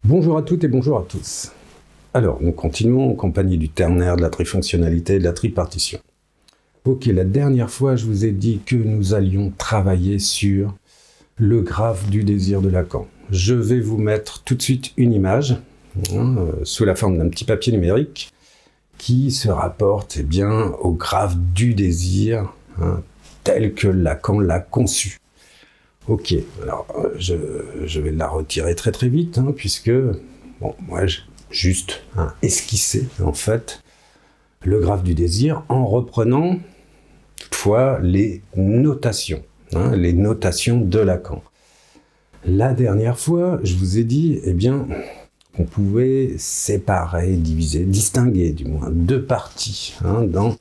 Bonjour à toutes et bonjour à tous. Alors, nous continuons en compagnie du ternaire, de la trifonctionnalité et de la tripartition. Ok, la dernière fois, je vous ai dit que nous allions travailler sur le graphe du désir de Lacan. Je vais vous mettre tout de suite une image, sous la forme d'un petit papier numérique, qui se rapporte au graphe du désir, tel que Lacan l'a conçu. Ok, alors je vais la retirer très très vite, puisque, moi j'ai juste esquissé, en fait, le graphe du désir en reprenant, toutefois, les notations de Lacan. La dernière fois, je vous ai dit, qu'on pouvait séparer, diviser, distinguer, du moins, deux parties, dans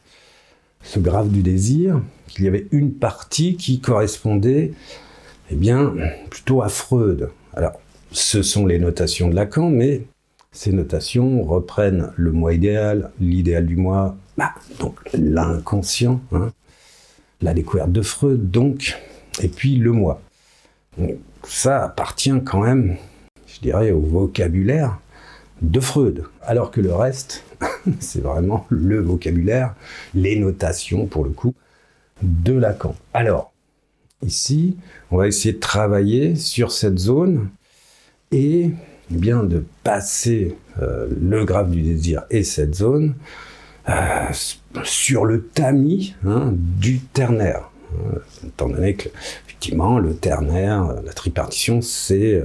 ce graphe du désir, qu'il y avait une partie qui correspondait plutôt à Freud. Alors, ce sont les notations de Lacan, mais ces notations reprennent le moi idéal, l'idéal du moi, donc l'inconscient, la découverte de Freud, donc, et puis le moi. Donc, ça appartient quand même, je dirais, au vocabulaire de Freud, alors que le reste, c'est vraiment le vocabulaire, les notations, pour le coup, de Lacan. Alors, ici, on va essayer de travailler sur cette zone et de passer le graphe du désir et cette zone sur le tamis du ternaire. Étant donné que, effectivement, le ternaire, la tripartition, c'est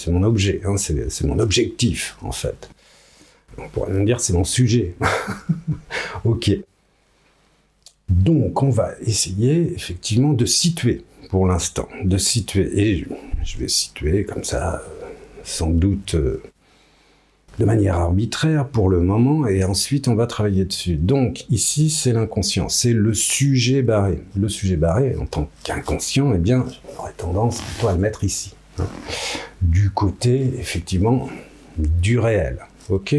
mon objet, c'est mon objectif, en fait. On pourrait même dire que c'est mon sujet. Ok. Donc, on va essayer, effectivement, de situer, pour l'instant, et je vais situer comme ça, sans doute de manière arbitraire pour le moment, et ensuite on va travailler dessus. Donc, ici, c'est l'inconscient, c'est le sujet barré. Le sujet barré, en tant qu'inconscient, j'aurais tendance plutôt à le mettre ici, du côté, effectivement, du réel, ok ?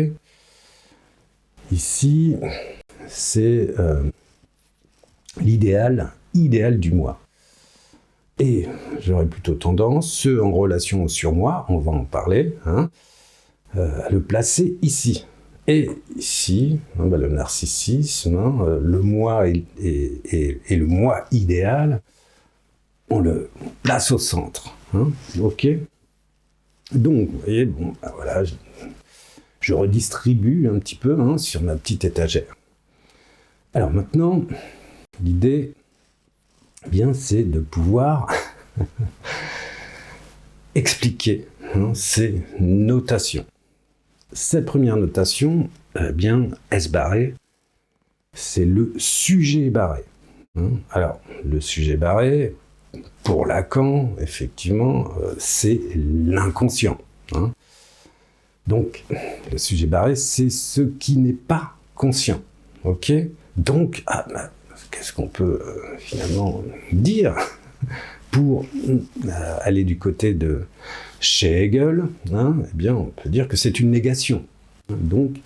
Ici, c'est l'idéal du moi. Et j'aurais plutôt tendance, en relation au surmoi, on va en parler, à le placer ici. Et ici, le narcissisme, le moi et le moi idéal, on le place au centre. Ok ? Donc, vous voyez, voilà, je redistribue un petit peu sur ma petite étagère. Alors maintenant, l'idée, c'est de pouvoir expliquer ces notations. Cette première notation, S barré, c'est le sujet barré. Alors, le sujet barré, pour Lacan, effectivement, c'est l'inconscient. Donc, le sujet barré, c'est ce qui n'est pas conscient. Ok ? Donc, qu'est-ce qu'on peut finalement dire pour aller du côté de chez Hegel, on peut dire que c'est une négation. Donc,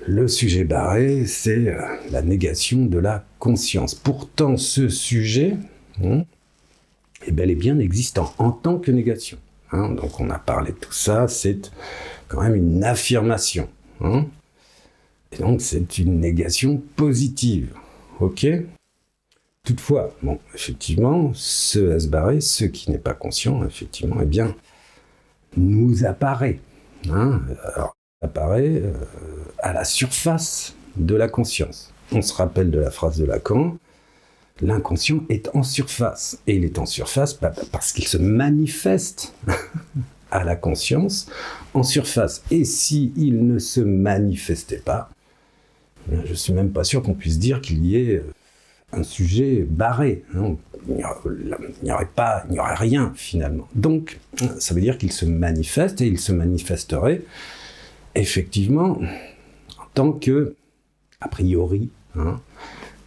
le sujet barré, c'est la négation de la conscience. Pourtant, ce sujet est bel et bien existant en tant que négation. Donc, on a parlé de tout ça, c'est quand même une affirmation. Et donc, c'est une négation positive. Ok ? Toutefois, effectivement, ce S barré, ce qui n'est pas conscient, effectivement, nous apparaît. Alors, apparaît à la surface de la conscience. On se rappelle de la phrase de Lacan, l'inconscient est en surface. Et il est en surface parce qu'il se manifeste à la conscience en surface. Et s'il ne se manifestait pas, je ne suis même pas sûr qu'on puisse dire qu'il y ait un sujet barré. Il n'y aurait rien, finalement. Donc, ça veut dire qu'il se manifeste, et il se manifesterait, effectivement, en tant que, a priori,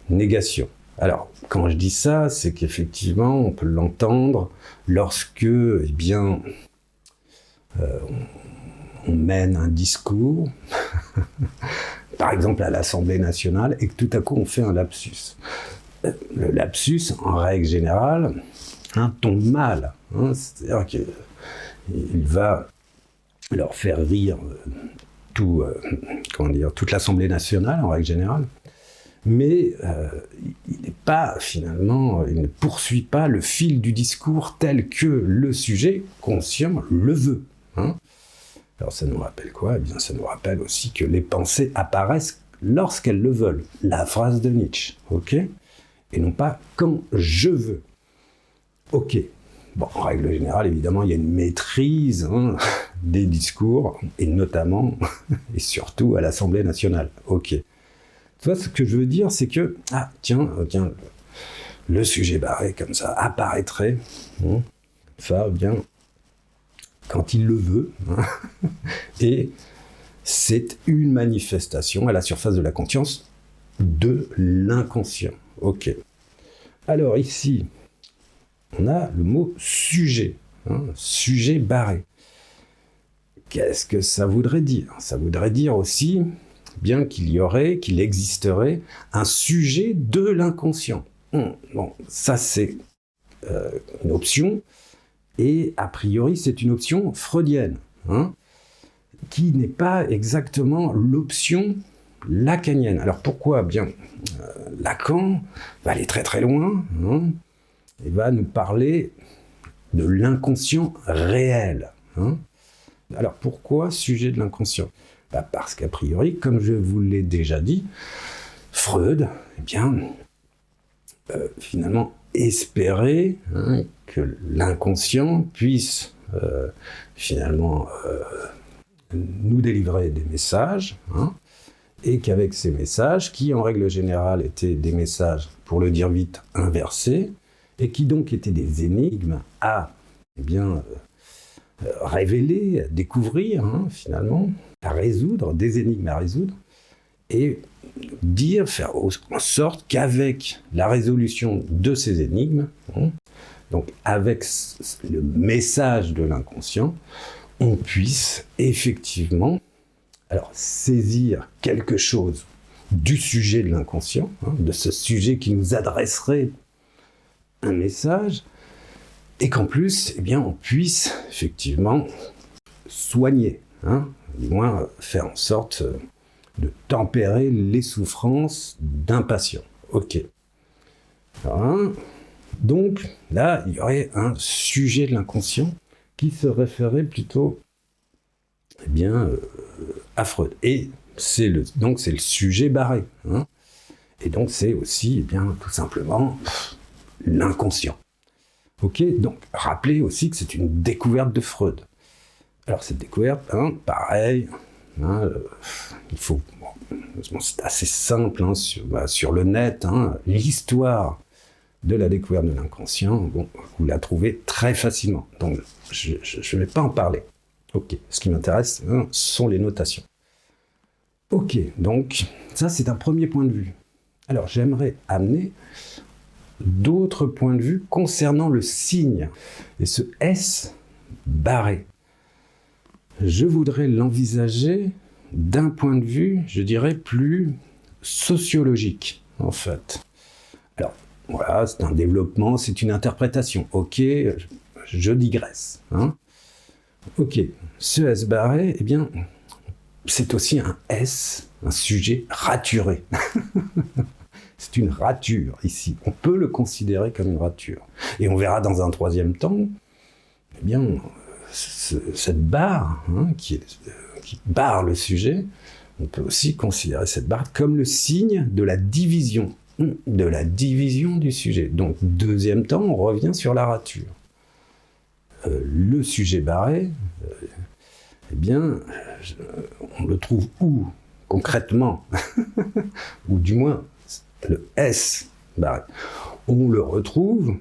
négation. Alors, quand je dis ça, c'est qu'effectivement, on peut l'entendre lorsque, on mène un discours, par exemple à l'Assemblée nationale, et que tout à coup on fait un lapsus. Le lapsus, en règle générale, tombe mal. C'est-à-dire qu'il va leur faire rire toute l'Assemblée nationale en règle générale, mais il ne poursuit pas le fil du discours tel que le sujet conscient le veut. Hein. Alors ça nous rappelle quoi ? Eh bien, ça nous rappelle aussi que les pensées apparaissent lorsqu'elles le veulent. La phrase de Nietzsche, ok ? Et non pas quand je veux. Ok. Bon, en règle générale, évidemment, il y a une maîtrise des discours, et notamment, et surtout à l'Assemblée nationale. Ok. Tu vois, ce que je veux dire, c'est que, tiens, le sujet barré, comme ça, apparaîtrait, bien, quand il le veut, et c'est une manifestation à la surface de la conscience de l'inconscient. Ok. Alors ici, on a le mot sujet, sujet barré. Qu'est-ce que ça voudrait dire ? Ça voudrait dire aussi bien qu'il existerait un sujet de l'inconscient. Bon, ça c'est une option, et a priori c'est une option freudienne, qui n'est pas exactement l'option lacanienne. Alors pourquoi ? Bien, Lacan va aller très très loin, et va nous parler de l'inconscient réel. Alors pourquoi sujet de l'inconscient ? Parce qu'a priori, comme je vous l'ai déjà dit, Freud, finalement, espérait que l'inconscient puisse finalement nous délivrer des messages, et qu'avec ces messages, qui en règle générale étaient des messages, pour le dire vite, inversés, et qui donc étaient des énigmes à révéler, à découvrir, finalement, à résoudre, des énigmes à résoudre, et faire en sorte qu'avec la résolution de ces énigmes, donc avec le message de l'inconscient, on puisse effectivement saisir quelque chose du sujet de l'inconscient, de ce sujet qui nous adresserait un message, et qu'en plus, on puisse effectivement soigner, du moins faire en sorte de tempérer les souffrances d'un patient. Ok. Donc là, il y aurait un sujet de l'inconscient qui se référait plutôt à Freud. Et c'est le sujet barré. Et donc c'est aussi tout simplement l'inconscient. Ok, donc rappelez aussi que c'est une découverte de Freud. Alors cette découverte, pareil, il faut, c'est assez simple sur le net, l'histoire de la découverte de l'inconscient, vous la trouvez très facilement. Donc je ne vais pas en parler. Ok, ce qui m'intéresse sont les notations. Ok, donc ça c'est un premier point de vue. Alors j'aimerais amener d'autres points de vue concernant le signe et ce S barré. Je voudrais l'envisager d'un point de vue, je dirais, plus sociologique, en fait. Alors, voilà, c'est un développement, c'est une interprétation. Ok, je digresse. Ok, ce S barré, c'est aussi un S, un sujet raturé. C'est une rature, ici. On peut le considérer comme une rature. Et on verra dans un troisième temps, cette barre qui barre le sujet, on peut aussi considérer cette barre comme le signe de la division du sujet. Donc, deuxième temps, on revient sur la rature. Le sujet barré, on le trouve où, concrètement ou du moins, le S barré. On le retrouve,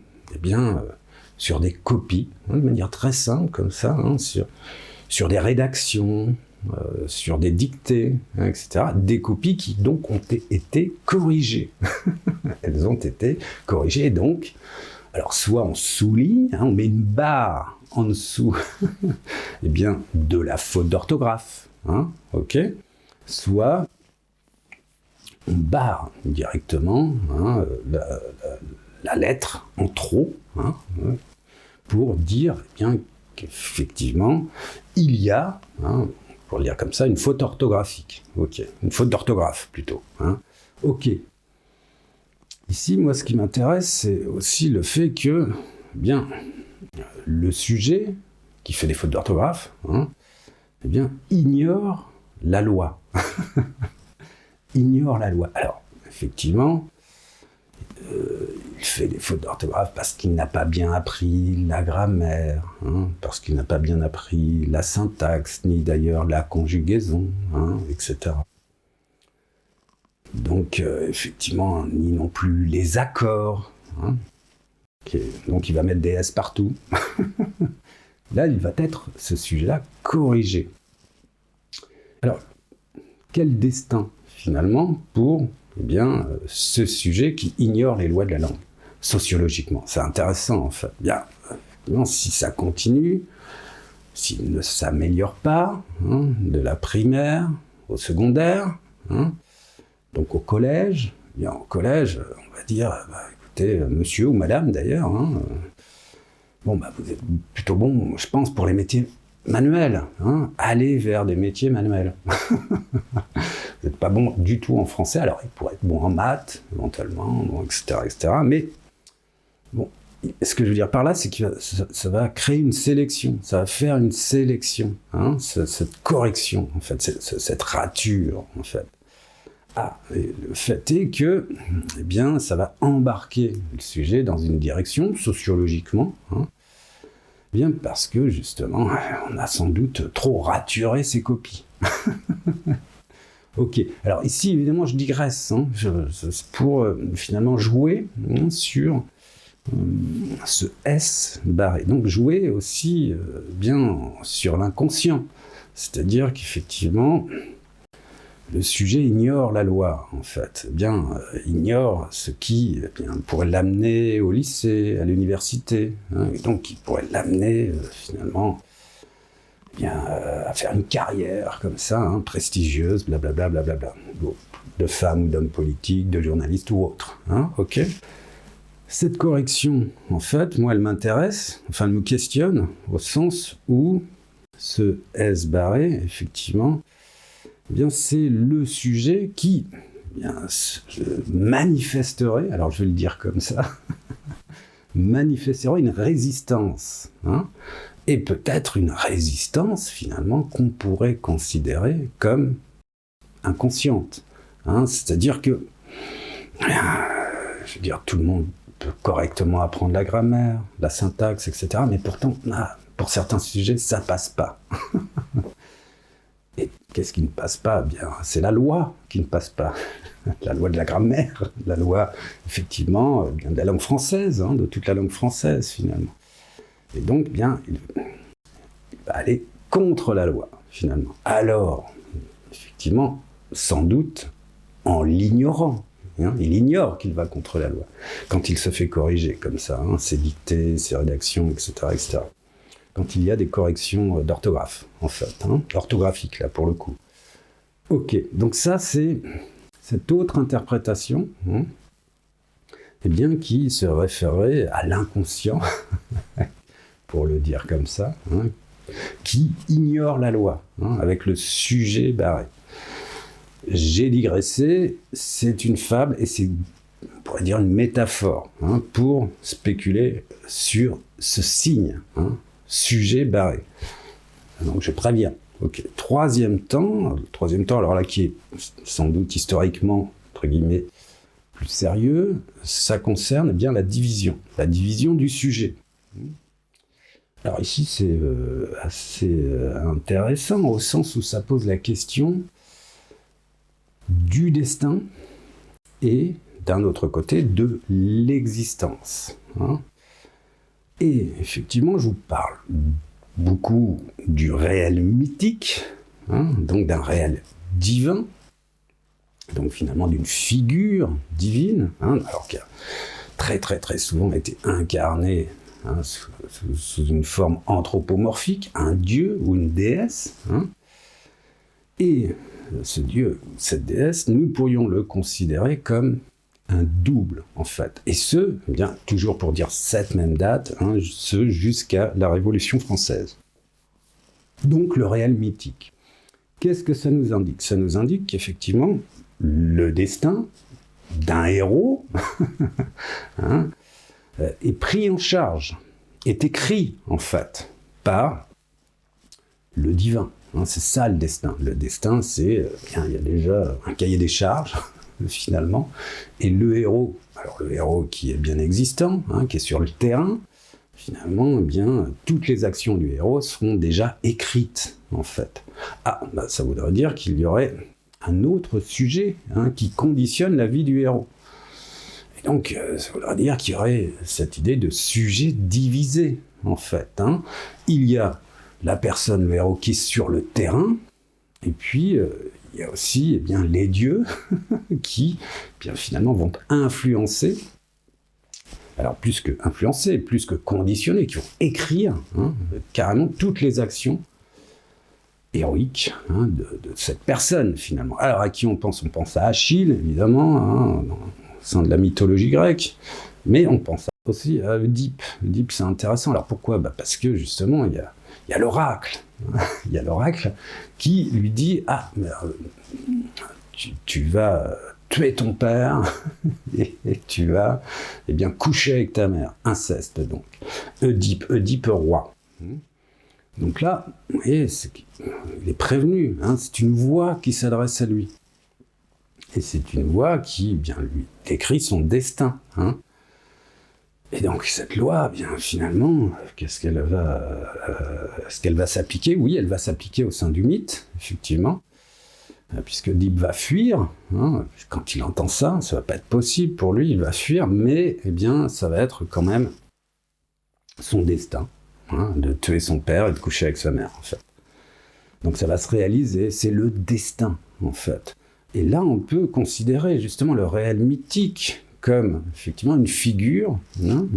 sur des copies, de manière très simple, comme ça, sur des rédactions, sur des dictées, etc. Des copies qui donc ont été corrigées. Elles ont été corrigées, et donc, alors soit on souligne, on met une barre en dessous, de la faute d'orthographe, ok, soit on barre directement la lettre en trop, pour dire qu'effectivement, il y a, pour le dire comme ça, une faute orthographique. Ok, une faute d'orthographe plutôt. Ok. Ici, moi, ce qui m'intéresse, c'est aussi le fait que, bien, le sujet qui fait des fautes d'orthographe, eh bien, ignore la loi. Ignore la loi. Alors, effectivement, il fait des fautes d'orthographe parce qu'il n'a pas bien appris la grammaire, parce qu'il n'a pas bien appris la syntaxe, ni d'ailleurs la conjugaison, etc. Donc, effectivement, ni non plus les accords. Donc, il va mettre des S partout. Là, il va être, ce sujet-là, corrigé. Alors, quel destin, finalement, pour ce sujet qui ignore les lois de la langue, sociologiquement. C'est intéressant, en fait. Bien, si ça continue, s'il ne s'améliore pas, de la primaire au secondaire, donc au collège, au collège, on va dire, écoutez, monsieur ou madame d'ailleurs, vous êtes plutôt bon, je pense, pour les métiers manuels. Allez vers des métiers manuels. Vous n'êtes pas bon du tout en français, alors il pourrait être bon en maths, éventuellement, etc. Mais, ce que je veux dire par là, c'est que ça va créer une sélection, ça va faire une sélection, cette correction, en fait, cette rature, en fait. Et le fait est que, ça va embarquer le sujet dans une direction, sociologiquement, parce que, justement, on a sans doute trop raturé ses copies. Ok, alors ici, évidemment, je digresse, pour finalement jouer sur ce S barré. Donc, jouer aussi sur l'inconscient, c'est-à-dire qu'effectivement, le sujet ignore la loi, en fait. Ignore ce qui pourrait l'amener au lycée, à l'université, et donc qui pourrait l'amener finalement à faire une carrière comme ça, prestigieuse, blablabla, de femme ou d'homme politique, de journaliste ou autre. Ok. Cette correction, en fait, moi, elle m'intéresse, elle me questionne, au sens où ce S barré, effectivement, c'est le sujet qui manifesterait, alors je vais le dire comme ça, manifesterait une résistance, et peut-être une résistance, finalement, qu'on pourrait considérer comme inconsciente. C'est-à-dire que, tout le monde peut correctement apprendre la grammaire, la syntaxe, etc., mais pourtant, pour certains sujets, ça passe pas. Et qu'est-ce qui ne passe pas ? C'est la loi qui ne passe pas. La loi de la grammaire, la loi, effectivement, de la langue française, de toute la langue française, finalement. Et donc, il va aller contre la loi, finalement. Alors, effectivement, sans doute, en l'ignorant. Il ignore qu'il va contre la loi. Quand il se fait corriger comme ça, ses dictées, ses rédactions, etc., quand il y a des corrections d'orthographe, en fait, orthographiques, là, pour le coup. Ok, donc ça, c'est cette autre interprétation, qui se référerait à l'inconscient, pour le dire comme ça, qui ignore la loi, avec le sujet barré. J'ai digressé, c'est une fable, et c'est, on pourrait dire, une métaphore, pour spéculer sur ce signe, sujet barré. Donc je préviens. Ok. Troisième temps, alors là qui est sans doute historiquement, entre guillemets, plus sérieux, ça concerne la division du sujet. Alors ici c'est assez intéressant au sens où ça pose la question du destin et d'un autre côté de l'existence. Et effectivement, je vous parle beaucoup du réel mythique, donc d'un réel divin, donc finalement d'une figure divine, alors qui a très très très souvent été incarnée sous une forme anthropomorphique, un dieu ou une déesse. Et ce dieu ou cette déesse, nous pourrions le considérer comme un double, en fait. Et ce, eh bien, toujours pour dire cette même date, hein, ce jusqu'à la Révolution française. Donc le réel mythique. Qu'est-ce que ça nous indique? Ça nous indique qu'effectivement, le destin d'un héros hein, est pris en charge, est écrit, en fait, par le divin. Hein, c'est ça le destin. Le destin, c'est, il y a déjà un cahier des charges, finalement, et le héros, alors le héros qui est bien existant, hein, qui est sur le terrain, finalement, eh bien, toutes les actions du héros seront déjà écrites, en fait. Ah, bah, ça voudrait dire qu'il y aurait un autre sujet hein, qui conditionne la vie du héros. Et donc, ça voudrait dire qu'il y aurait cette idée de sujet divisé, en fait. Hein. Il y a la personne, le héros, qui est sur le terrain, et puis il y a aussi eh bien, les dieux qui eh bien, finalement vont influencer, alors plus que influencer, plus que conditionner, qui vont écrire hein, carrément toutes les actions héroïques hein, de cette personne finalement. Alors à qui on pense? On pense à Achille, évidemment, hein, au sein de la mythologie grecque, mais on pense aussi à Oedipe. Oedipe, c'est intéressant. Alors pourquoi? Bah parce que justement, il y a l'oracle. Il y a l'oracle qui lui dit « Ah, mais, tu vas tuer ton père et tu vas eh bien, coucher avec ta mère. » Inceste, donc. Oedipe roi. Donc là, vous voyez, il est prévenu. Hein, c'est une voix qui s'adresse à lui. Et c'est une voix qui eh bien, lui décrit son destin. Hein. Et donc cette loi, eh bien finalement, est-ce qu'elle va s'appliquer? Oui, elle va s'appliquer au sein du mythe, effectivement, puisque Oedipe va fuir. Hein, quand il entend ça, ça va pas être possible pour lui, il va fuir, mais eh bien, ça va être quand même son destin, hein, de tuer son père et de coucher avec sa mère, en fait. Donc ça va se réaliser, c'est le destin, en fait. Et là, on peut considérer justement le réel mythique comme effectivement une figure, hein,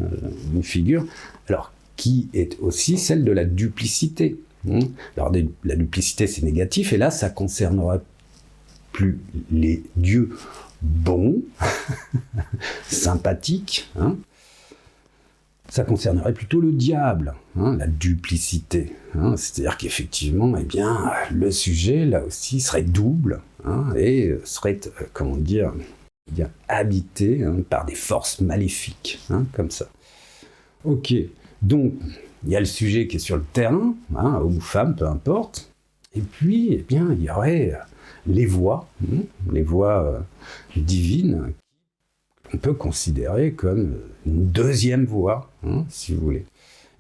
alors qui est aussi celle de la duplicité. Hein. Alors la duplicité c'est négatif, et là ça concernera plus les dieux bons, sympathiques, hein. Ça concernerait plutôt le diable, hein, la duplicité. Hein. C'est-à-dire qu'effectivement, eh bien, le sujet là aussi serait double hein, et serait, comment dire, bien habité hein, par des forces maléfiques, hein, comme ça. Ok, donc il y a le sujet qui est sur le terrain, hein, homme ou femme, peu importe, et puis eh bien, il y aurait les voix divines, qu'on peut considérer comme une deuxième voix, hein, si vous voulez,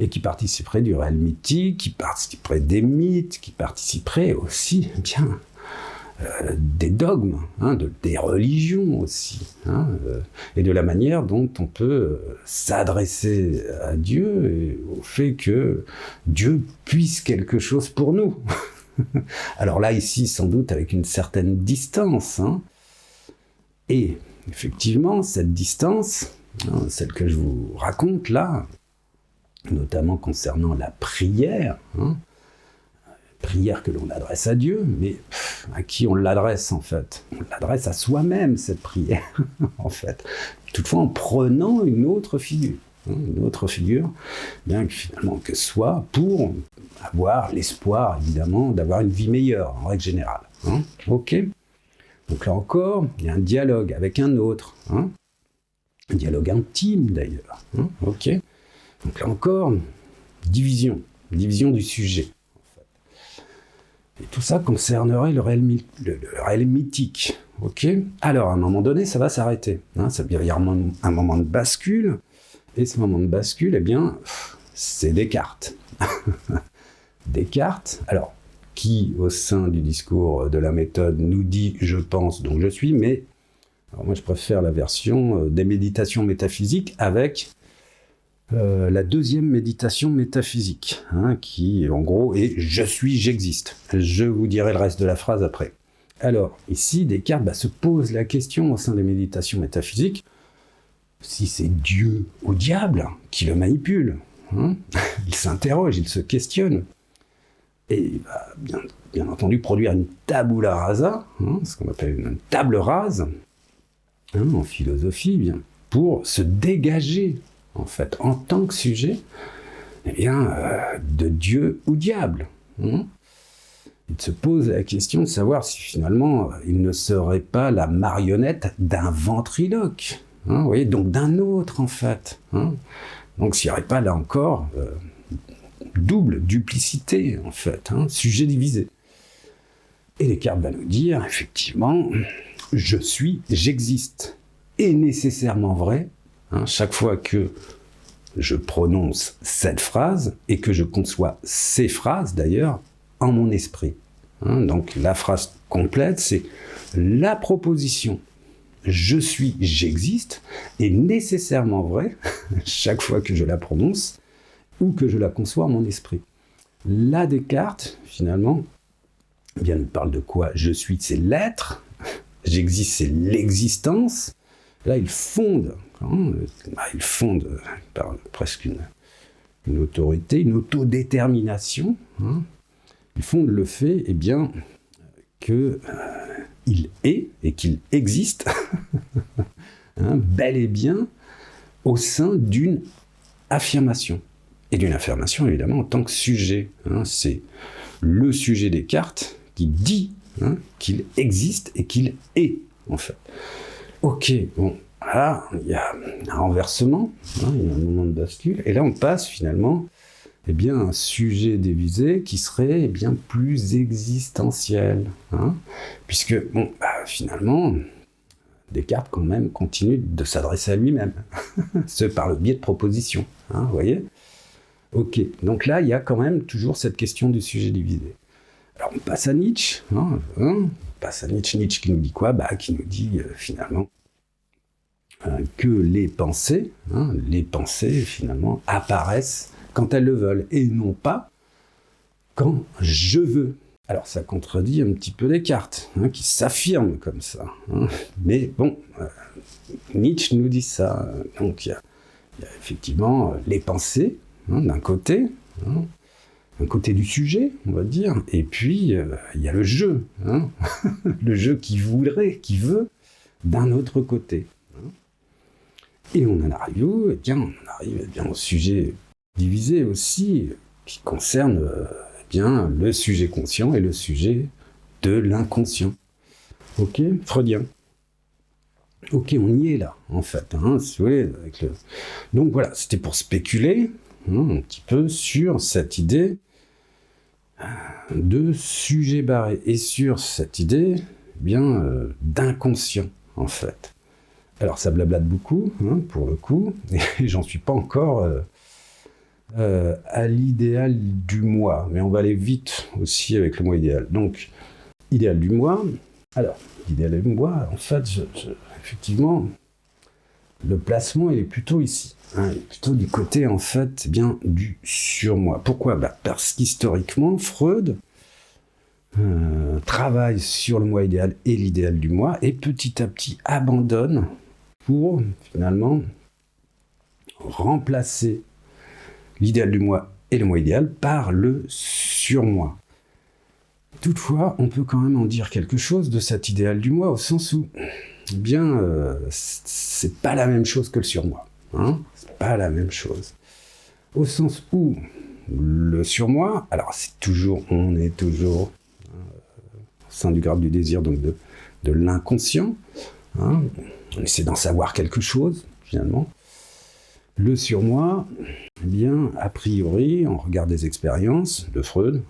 et qui participerait du réel mythique, qui participerait des mythes, qui participerait aussi eh bien, des dogmes, hein, des religions aussi, hein, et de la manière dont on peut s'adresser à Dieu et au fait que Dieu puisse quelque chose pour nous. Alors là, ici, sans doute avec une certaine distance. Hein, et effectivement, cette distance, hein, celle que je vous raconte là, notamment concernant la prière, hein, prière que l'on adresse à Dieu, mais à qui on l'adresse en fait? On l'adresse à soi-même, cette prière, en fait. Toutefois en prenant une autre figure. Bien que finalement que soi, pour avoir l'espoir, évidemment, d'avoir une vie meilleure, en règle générale. Hein. Ok. Donc là encore, il y a un dialogue avec un autre. Hein. Un dialogue intime, d'ailleurs. Hein. Ok. Donc là encore, division du sujet. Et tout ça concernerait le réel mythique. Ok. Alors, à un moment donné, ça va s'arrêter. Hein, ça veut dire un moment de bascule. Et ce moment de bascule, eh bien, c'est Descartes. Descartes, alors, qui, au sein du discours de la méthode, nous dit « je pense, donc je suis », mais alors moi, je préfère la version des méditations métaphysiques avec la deuxième méditation métaphysique, hein, qui, en gros, est « je suis, j'existe ». Je vous dirai le reste de la phrase après. Alors, ici, Descartes se pose la question au sein des méditations métaphysiques, si c'est Dieu ou diable qui le manipule. Hein. Il s'interroge, il se questionne. Et il va bien entendu produire une tabula rasa, hein, ce qu'on appelle une table rase, en philosophie, eh bien, pour se dégager, en fait, en tant que sujet, eh bien, de Dieu ou diable. Il se pose la question de savoir si finalement il ne serait pas la marionnette d'un ventriloque, vous voyez, donc d'un autre en fait. Donc s'il n'y aurait pas là encore double duplicité en fait, sujet divisé. Et Descartes va nous dire effectivement, je suis, j'existe, est nécessairement vrai, chaque fois que je prononce cette phrase et que je conçois ces phrases d'ailleurs en mon esprit. Donc la phrase complète, c'est la proposition je suis, j'existe est nécessairement vraie chaque fois que je la prononce ou que je la conçois en mon esprit. Là, Descartes, finalement, eh bien, nous parle de quoi? Je suis, c'est l'être, j'existe, c'est l'existence. Là, il fonde par presque une autorité, une autodétermination. Il fonde le fait, eh bien, que il est et qu'il existe, bel et bien, au sein d'une affirmation. Et d'une affirmation, évidemment, en tant que sujet. C'est le sujet des Descartes qui dit qu'il existe et qu'il est, en fait. Ok, bon, là, il y a un renversement, il y a un moment de bascule, et là, on passe finalement à un sujet dévisé qui serait plus existentiel. Puisque, finalement, Descartes, quand même, continue de s'adresser à lui-même, ce par le biais de propositions, vous voyez? Ok, donc là, il y a quand même toujours cette question du sujet divisé. Alors, on passe à Nietzsche, Nietzsche qui nous dit quoi? Qui nous dit, finalement, que les pensées, finalement, apparaissent quand elles le veulent, et non pas quand je veux. Alors ça contredit un petit peu Descartes, qui s'affirme comme ça. Mais bon, Nietzsche nous dit ça. Donc il y a effectivement les pensées, d'un côté, un côté du sujet, on va dire, et puis il y a le jeu, le jeu qui voudrait, qui veut, d'un autre côté. Et on en arrive où? On arrive au sujet divisé aussi, qui concerne le sujet conscient et le sujet de l'inconscient. Ok, freudien. Ok, on y est là, en fait, si vous voulez. Donc voilà, c'était pour spéculer un petit peu sur cette idée de sujet barré et sur cette idée d'inconscient, en fait. Alors ça blablate beaucoup, pour le coup, et j'en suis pas encore à l'idéal du moi, mais on va aller vite aussi avec le moi idéal. Donc, idéal du moi. Alors, l'idéal du moi, en fait, effectivement, le placement, il est plutôt ici. Il est plutôt du côté, en fait, du surmoi. Pourquoi? Parce qu'historiquement, Freud travaille sur le moi idéal et l'idéal du moi, et petit à petit abandonne pour, finalement, remplacer l'idéal du moi et le moi idéal par le surmoi. Toutefois, on peut quand même en dire quelque chose de cet idéal du moi, au sens où, c'est pas la même chose que le surmoi. C'est pas la même chose. Au sens où le surmoi, alors on est toujours au sein du grade du désir, donc de l'inconscient. On essaie d'en savoir quelque chose, finalement. Le surmoi, a priori, on regarde des expériences de Freud,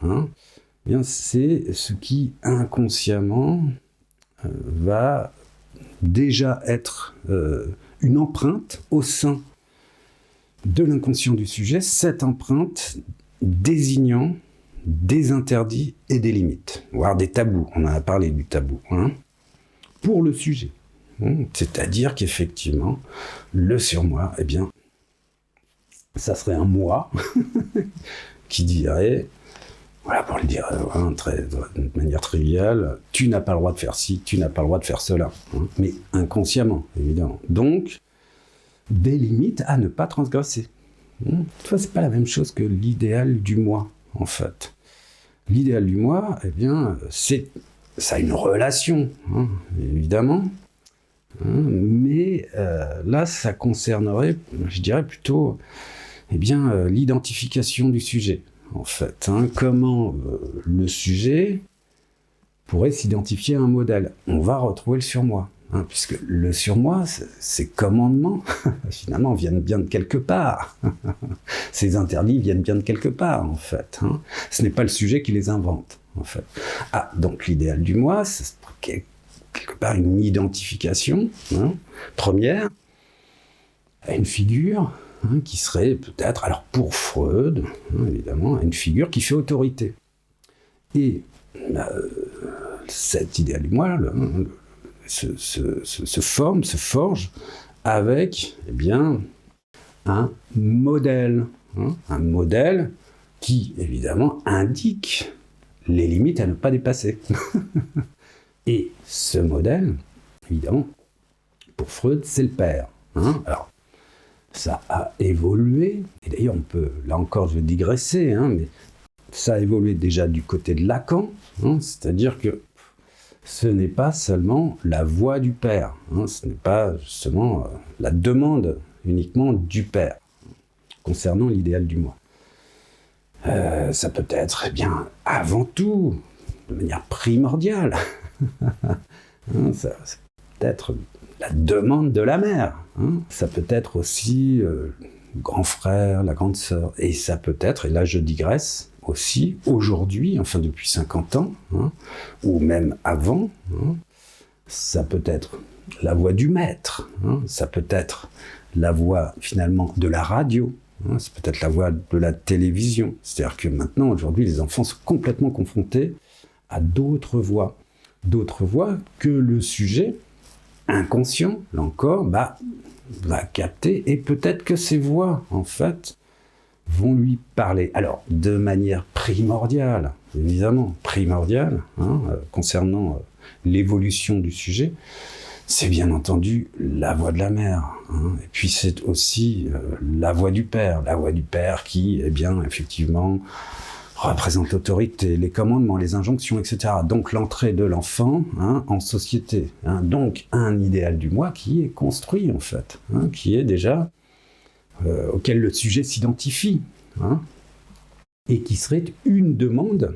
c'est ce qui inconsciemment va déjà être une empreinte au sein de l'inconscient du sujet, cette empreinte désignant des interdits et des limites, voire des tabous. On en a parlé du tabou, pour le sujet. C'est-à-dire qu'effectivement, le surmoi, ça serait un moi qui dirait, voilà, pour le dire de manière triviale, tu n'as pas le droit de faire ci, tu n'as pas le droit de faire cela, mais inconsciemment, évidemment. Donc, des limites à ne pas transgresser. Toutefois, c'est pas la même chose que l'idéal du moi, en fait. L'idéal du moi, ça a une relation, évidemment, mais là, ça concernerait, je dirais plutôt, l'identification du sujet, en fait. Comment le sujet pourrait s'identifier à un modèle. On va retrouver le surmoi, puisque le surmoi, ces commandements, finalement, viennent bien de quelque part. Ces interdits viennent bien de quelque part, en fait. Ce n'est pas le sujet qui les invente, en fait. Donc l'idéal du moi, c'est quelque part une identification première à une figure qui serait peut-être, alors pour Freud, évidemment, une figure qui fait autorité. Et cet idéal du moi se forge avec un modèle. Un modèle qui, évidemment, indique les limites à ne pas dépasser. Et ce modèle, évidemment, pour Freud, c'est le père. Alors, ça a évolué, et d'ailleurs, on peut, là encore, je vais digresser, mais ça a évolué déjà du côté de Lacan, c'est-à-dire que ce n'est pas seulement la voix du père, ce n'est pas justement la demande uniquement du père concernant l'idéal du moi. Ça peut être, avant tout, de manière primordiale, ça peut être la demande de la mère, ça peut être aussi le grand frère, la grande sœur, et ça peut être, et là je digresse, aussi, aujourd'hui, enfin depuis 50 ans, ou même avant, ça peut être la voix du maître, ça peut être la voix finalement de la radio, c'est peut-être la voix de la télévision. C'est-à-dire que maintenant, aujourd'hui, les enfants sont complètement confrontés à d'autres voix que le sujet inconscient, là encore, va capter, et peut-être que ces voix, en fait, vont lui parler. Alors, de manière primordiale, évidemment, concernant l'évolution du sujet, c'est bien entendu la voix de la mère. Et puis c'est aussi la voix du père. La voix du père qui, effectivement, représente l'autorité, les commandements, les injonctions, etc. Donc l'entrée de l'enfant en société. Donc un idéal du moi qui est construit, en fait, qui est déjà auquel le sujet s'identifie, et qui serait une demande,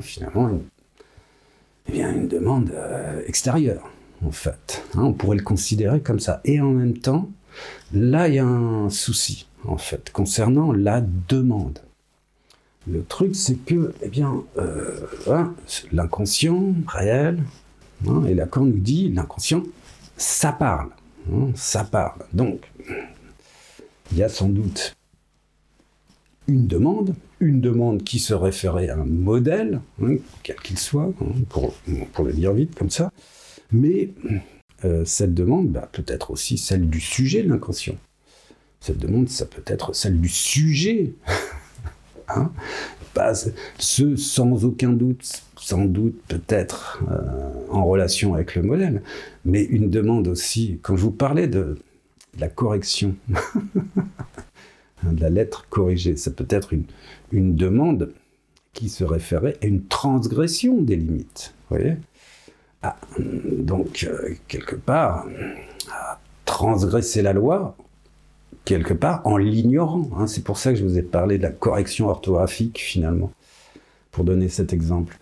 finalement, une demande extérieure, en fait. On pourrait le considérer comme ça. Et en même temps, là, il y a un souci, en fait, concernant la demande. Le truc, c'est que, l'inconscient réel, et Lacan nous dit, l'inconscient, ça parle. Ça parle. Donc, il y a sans doute une demande qui se référait à un modèle, quel qu'il soit, pour le dire vite comme ça, mais cette demande peut être aussi celle du sujet de l'inconscient. Cette demande, ça peut être celle du sujet, pas ce sans aucun doute, sans doute peut-être en relation avec le modèle, mais une demande aussi, quand je vous parlais de la correction, de la lettre corrigée, ça peut être une demande qui se référait à une transgression des limites, vous voyez ? Donc, quelque part, transgresser la loi, quelque part, en l'ignorant. C'est pour ça que je vous ai parlé de la correction orthographique, finalement, pour donner cet exemple.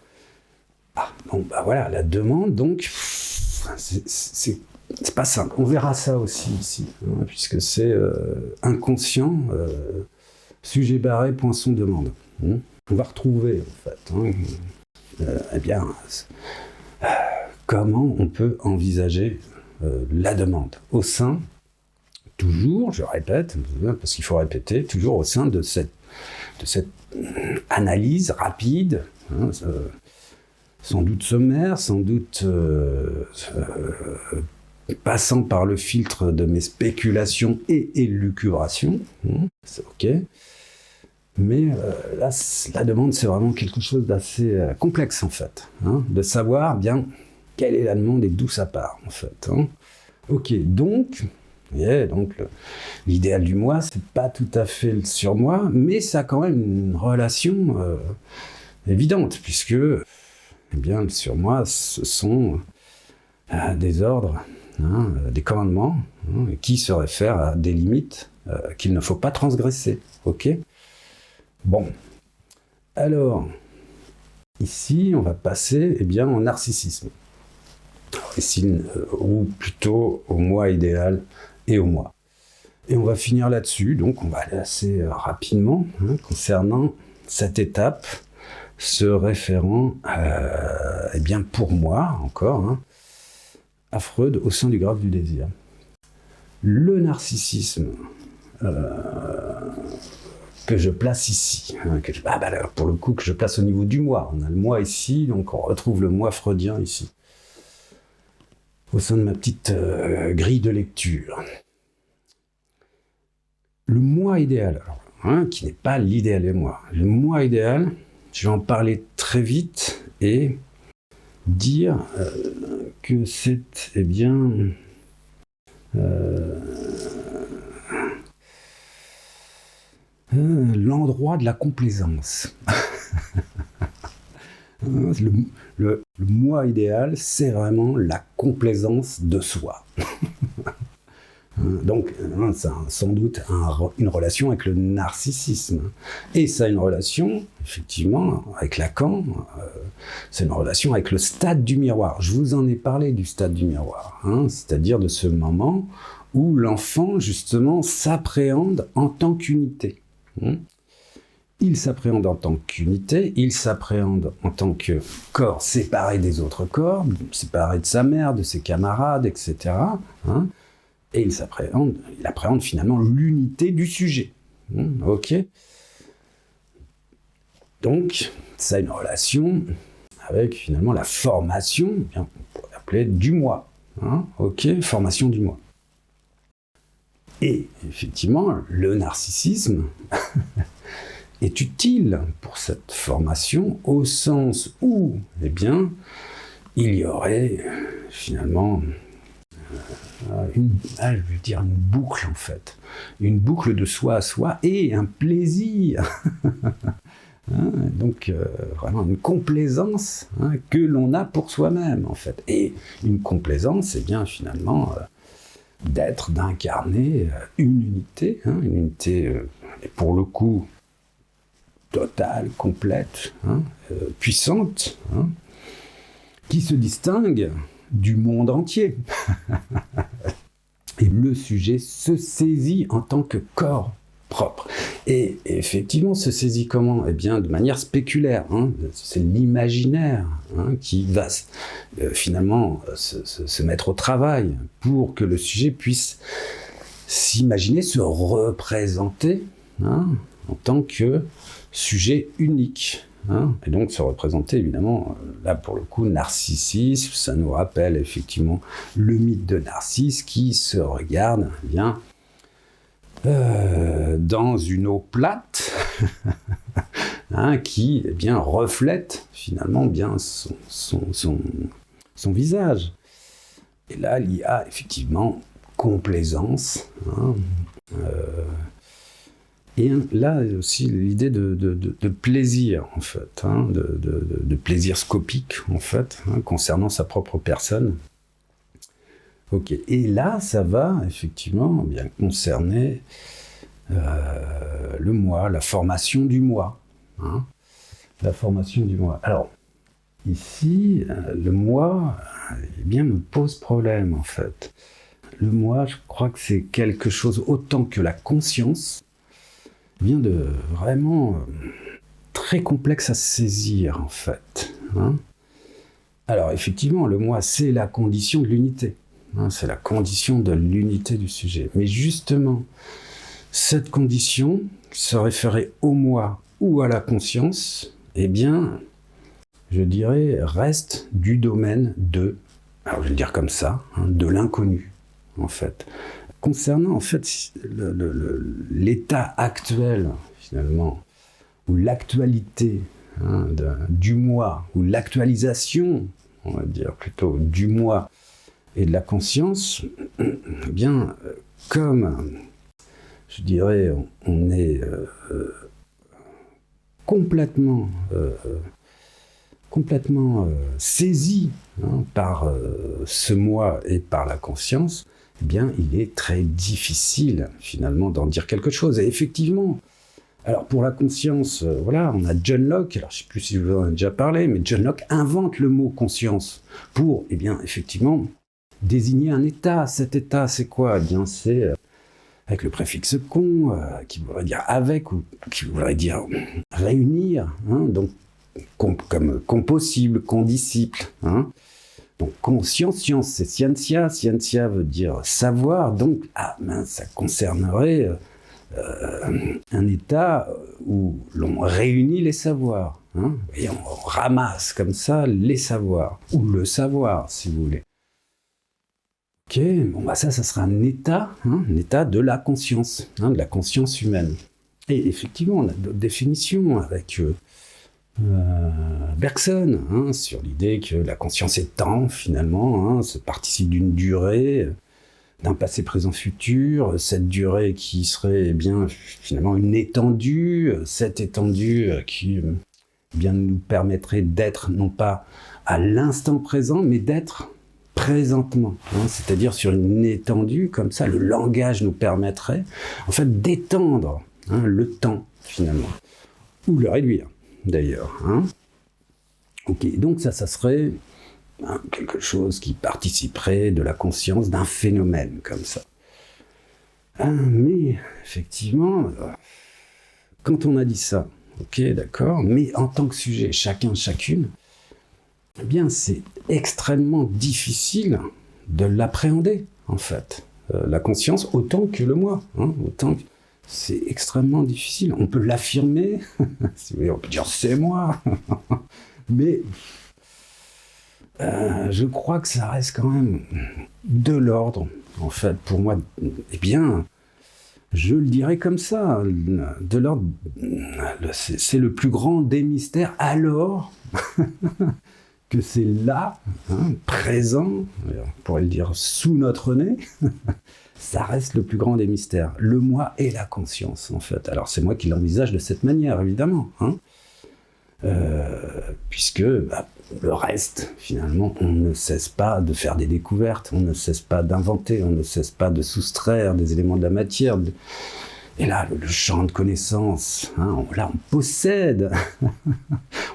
Voilà, la demande, donc, c'est pas simple. On verra ça aussi ici, puisque c'est inconscient, sujet barré, poinçon, demande. On va retrouver, en fait, comment on peut envisager la demande au sein, toujours, je répète, parce qu'il faut répéter, toujours au sein de cette analyse rapide, sans doute sommaire, sans doute passant par le filtre de mes spéculations et élucubrations, c'est ok, mais là, la demande, c'est vraiment quelque chose d'assez complexe, en fait, de savoir bien quelle est la demande et d'où ça part, en fait. Ok, donc, l'idéal du moi, c'est pas tout à fait le surmoi, mais ça a quand même une relation évidente, puisque, le surmoi, ce sont des ordres des commandements, qui se réfèrent à des limites qu'il ne faut pas transgresser. Ok ? Bon. Alors, ici, on va passer au narcissisme. Ici, ou plutôt au moi idéal et au moi. Et on va finir là-dessus, donc on va aller assez rapidement concernant cette étape se référant pour moi, encore, à Freud au sein du graphe du désir. Le narcissisme que je place ici, pour le coup que je place au niveau du moi, on a le moi ici, donc on retrouve le moi freudien ici, au sein de ma petite grille de lecture. Le moi idéal, qui n'est pas l'idéal et moi. Le moi idéal, je vais en parler très vite et dire que c'est l'endroit de la complaisance. Le moi idéal, c'est vraiment la complaisance de soi. Donc, ça a sans doute une relation avec le narcissisme. Et ça a une relation, effectivement, avec Lacan, c'est une relation avec le stade du miroir. Je vous en ai parlé du stade du miroir, c'est-à-dire de ce moment où l'enfant, justement, s'appréhende en tant qu'unité. Il s'appréhende en tant qu'unité, il s'appréhende en tant que corps séparé des autres corps, séparé de sa mère, de ses camarades, etc., et il appréhende finalement l'unité du sujet. Ok ? Donc, ça a une relation avec finalement la formation, on pourrait appeler du moi. Ok ? Formation du moi. Et effectivement, le narcissisme est utile pour cette formation au sens où, il y aurait finalement une boucle en fait, une boucle de soi à soi et un plaisir, donc vraiment une complaisance que l'on a pour soi-même en fait, et une complaisance, finalement d'incarner une unité, et pour le coup totale, complète, puissante, qui se distingue du monde entier. Et le sujet se saisit en tant que corps propre. Et effectivement, se saisit comment ? De manière spéculaire. C'est l'imaginaire qui va finalement se mettre au travail pour que le sujet puisse s'imaginer, se représenter en tant que sujet unique. Et donc se représenter évidemment, là pour le coup, narcissisme, ça nous rappelle effectivement le mythe de Narcisse qui se regarde dans une eau plate qui reflète finalement son visage. Et là il y a effectivement complaisance, et là aussi l'idée de plaisir en fait, de plaisir scopique en fait, concernant sa propre personne. Ok. Et là ça va effectivement concerner le moi, la formation du moi. La formation du moi. Alors ici le moi me pose problème en fait. Le moi, je crois que c'est quelque chose autant que la conscience, de vraiment très complexe à saisir en fait. Alors effectivement, le moi, c'est la condition de l'unité. C'est la condition de l'unité du sujet. Mais justement, cette condition, se référer au moi ou à la conscience, je dirais, reste du domaine alors je vais le dire comme ça, de l'inconnu en fait. Concernant en fait l'état actuel finalement, ou l'actualité du moi, ou l'actualisation, on va dire plutôt, du moi et de la conscience, comme je dirais, on est complètement complètement saisi par ce moi et par la conscience, eh bien, il est très difficile, finalement, d'en dire quelque chose. Et effectivement, alors pour la conscience, voilà, on a John Locke, alors je ne sais plus si je vous en ai déjà parlé, mais John Locke invente le mot conscience pour, eh bien, effectivement, désigner un état. Cet état, c'est quoi? Eh bien, c'est avec le préfixe con, qui voudrait dire avec, ou qui voudrait dire réunir, donc comme compossible, condisciple. Donc conscience, science, c'est scientia. Scientia veut dire savoir, donc ça concernerait un état où l'on réunit les savoirs. Et on ramasse comme ça les savoirs, ou le savoir, si vous voulez. Ok, bon ça sera un état de la conscience, de la conscience humaine. Et effectivement, on a d'autres définitions avec Bergson, sur l'idée que la conscience est temps, finalement, se participe d'une durée, d'un passé, présent, futur, cette durée qui serait eh bien finalement une étendue, cette étendue qui bien nous permettrait d'être non pas à l'instant présent, mais d'être présentement, c'est-à-dire sur une étendue, comme ça, le langage nous permettrait, en fait, d'étendre le temps, finalement, ou le réduire, d'ailleurs. Ok, donc ça serait quelque chose qui participerait de la conscience d'un phénomène, comme ça. Mais, effectivement, quand on a dit ça, ok, d'accord, mais en tant que sujet, chacun, chacune, eh bien, c'est extrêmement difficile de l'appréhender, en fait. La conscience, autant que le moi. C'est extrêmement difficile. On peut l'affirmer, si vous voulez, on peut dire « c'est moi », mais je crois que ça reste quand même de l'ordre, en fait, pour moi. Eh bien, je le dirais comme ça, de l'ordre, c'est le plus grand des mystères, alors que c'est là, présent, on pourrait le dire sous notre nez, ça reste le plus grand des mystères. Le moi et la conscience, en fait. Alors c'est moi qui l'envisage de cette manière, évidemment, puisque le reste, finalement, on ne cesse pas de faire des découvertes, on ne cesse pas d'inventer, on ne cesse pas de soustraire des éléments de la matière. Et là, le champ de connaissances, là, on possède,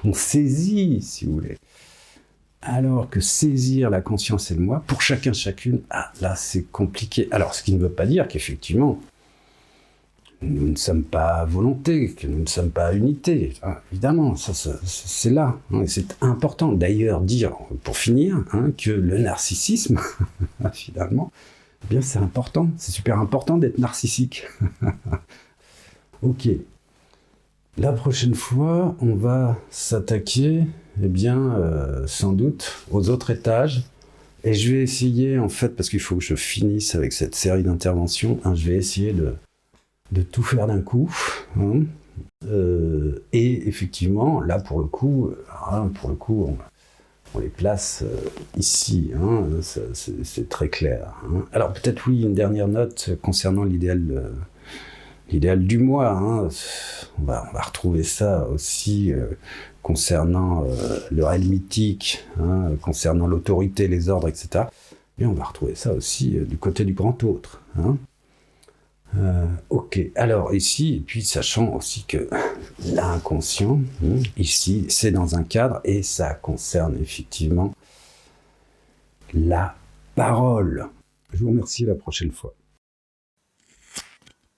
on saisit, si vous voulez. Alors que saisir la conscience et le moi, pour chacun, chacune, là, c'est compliqué. Alors, ce qui ne veut pas dire qu'effectivement, nous ne sommes pas à volonté, que nous ne sommes pas à unité. Évidemment, ça, c'est là. Et c'est important d'ailleurs dire, pour finir, que le narcissisme, finalement, eh bien, c'est important. C'est super important d'être narcissique. Ok. La prochaine fois, on va s'attaquer, eh bien, sans doute, aux autres étages. Et je vais essayer, en fait, parce qu'il faut que je finisse avec cette série d'interventions, je vais essayer de tout faire d'un coup. Et effectivement, là, pour le coup, on les place ici. C'est très clair. Alors, peut-être, oui, une dernière note concernant l'idéal du moi. On va retrouver ça aussi concernant le réel mythique, concernant l'autorité, les ordres, etc. Et on va retrouver ça aussi du côté du grand autre. Ok, alors ici, et puis sachant aussi que l'inconscient, ici, c'est dans un cadre et ça concerne effectivement la parole. Je vous remercie, à la prochaine fois.